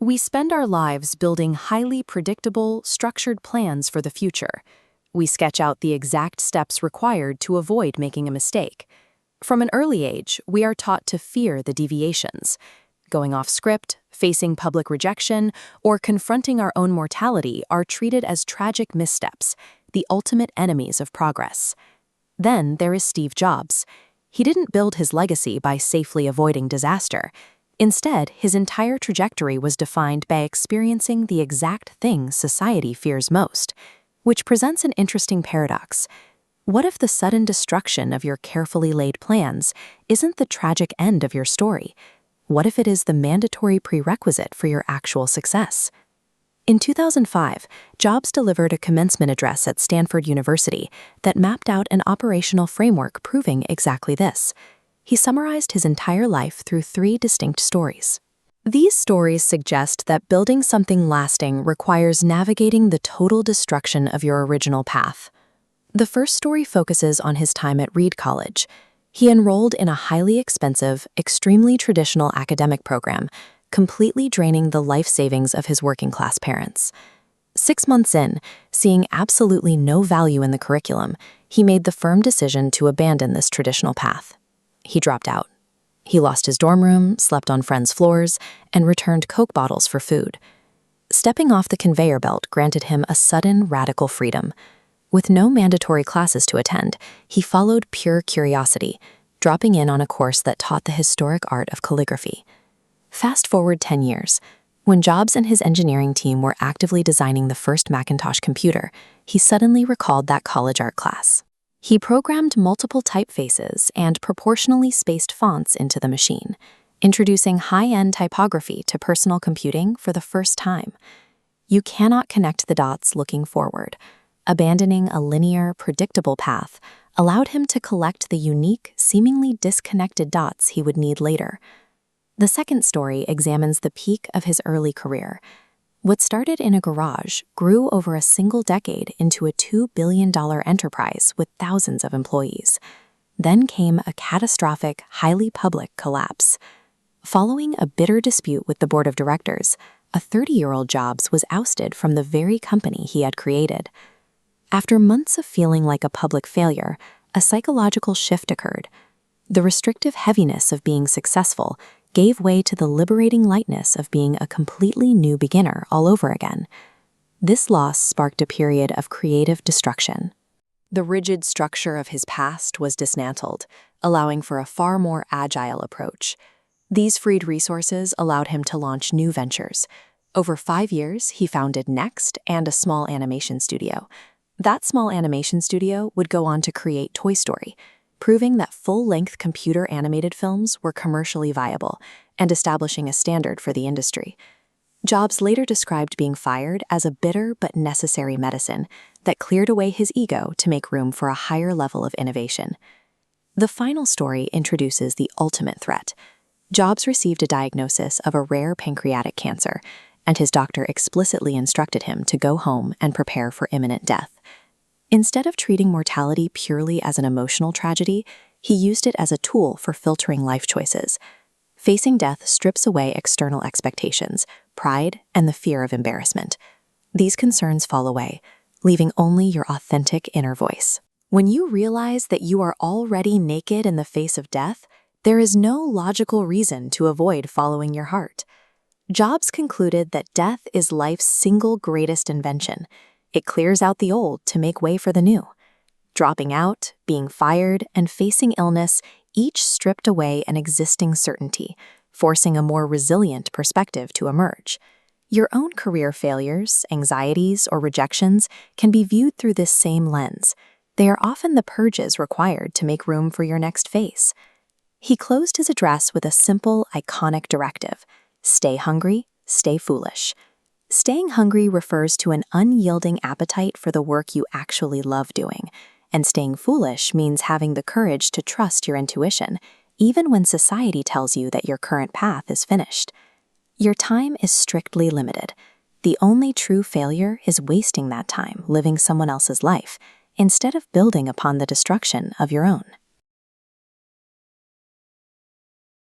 We spend our lives building highly predictable, structured plans for the future. We sketch out the exact steps required to avoid making a mistake. From an early age, we are taught to fear the deviations. Going off script, facing public rejection, or confronting our own mortality are treated as tragic missteps, the ultimate enemies of progress. Then there is Steve Jobs. He didn't build his legacy by safely avoiding disaster. Instead, his entire trajectory was defined by experiencing the exact thing society fears most, which presents an interesting paradox. What if the sudden destruction of your carefully laid plans isn't the tragic end of your story? What if it is the mandatory prerequisite for your actual success? In 2005, Jobs delivered a commencement address at Stanford University that mapped out an operational framework proving exactly this. He summarized his entire life through 3 distinct stories. These stories suggest that building something lasting requires navigating the total destruction of your original path. The first story focuses on his time at Reed College. He enrolled in a highly expensive, extremely traditional academic program, completely draining the life savings of his working-class parents. 6 months in, seeing absolutely no value in the curriculum, he made the firm decision to abandon this traditional path. He dropped out. He lost his dorm room, slept on friends' floors, and returned Coke bottles for food. Stepping off the conveyor belt granted him a sudden, radical freedom. With no mandatory classes to attend, he followed pure curiosity, dropping in on a course that taught the historic art of calligraphy. Fast forward 10 years. When Jobs and his engineering team were actively designing the first Macintosh computer, he suddenly recalled that college art class. He programmed multiple typefaces and proportionally spaced fonts into the machine, introducing high-end typography to personal computing for the first time. You cannot connect the dots looking forward. Abandoning a linear, predictable path allowed him to collect the unique, seemingly disconnected dots he would need later. The second story examines the peak of his early career. What started in a garage grew over a single decade into a $2 billion enterprise with thousands of employees. Then came a catastrophic, highly public collapse. Following a bitter dispute with the board of directors, a 30-year-old Jobs was ousted from the very company he had created. After months of feeling like a public failure, a psychological shift occurred. The restrictive heaviness of being successful gave way to the liberating lightness of being a completely new beginner all over again. This loss sparked a period of creative destruction. The rigid structure of his past was dismantled, allowing for a far more agile approach. These freed resources allowed him to launch new ventures. Over 5 years, he founded Next and a small animation studio. That small animation studio would go on to create Toy Story, proving that full-length computer-animated films were commercially viable and establishing a standard for the industry. Jobs later described being fired as a bitter but necessary medicine that cleared away his ego to make room for a higher level of innovation. The final story introduces the ultimate threat. Jobs received a diagnosis of a rare pancreatic cancer, and his doctor explicitly instructed him to go home and prepare for imminent death. Instead of treating mortality purely as an emotional tragedy, he used it as a tool for filtering life choices. Facing death strips away external expectations, pride, and the fear of embarrassment. These concerns fall away, leaving only your authentic inner voice. When you realize that you are already naked in the face of death, there is no logical reason to avoid following your heart. Jobs concluded that death is life's single greatest invention. It clears out the old to make way for the new. Dropping out, being fired, and facing illness each stripped away an existing certainty, forcing a more resilient perspective to emerge. Your own career failures, anxieties, or rejections can be viewed through this same lens. They are often the purges required to make room for your next phase. He closed his address with a simple, iconic directive: stay hungry, stay foolish. Staying hungry refers to an unyielding appetite for the work you actually love doing, and staying foolish means having the courage to trust your intuition, even when society tells you that your current path is finished. Your time is strictly limited. The only true failure is wasting that time living someone else's life, instead of building upon the destruction of your own.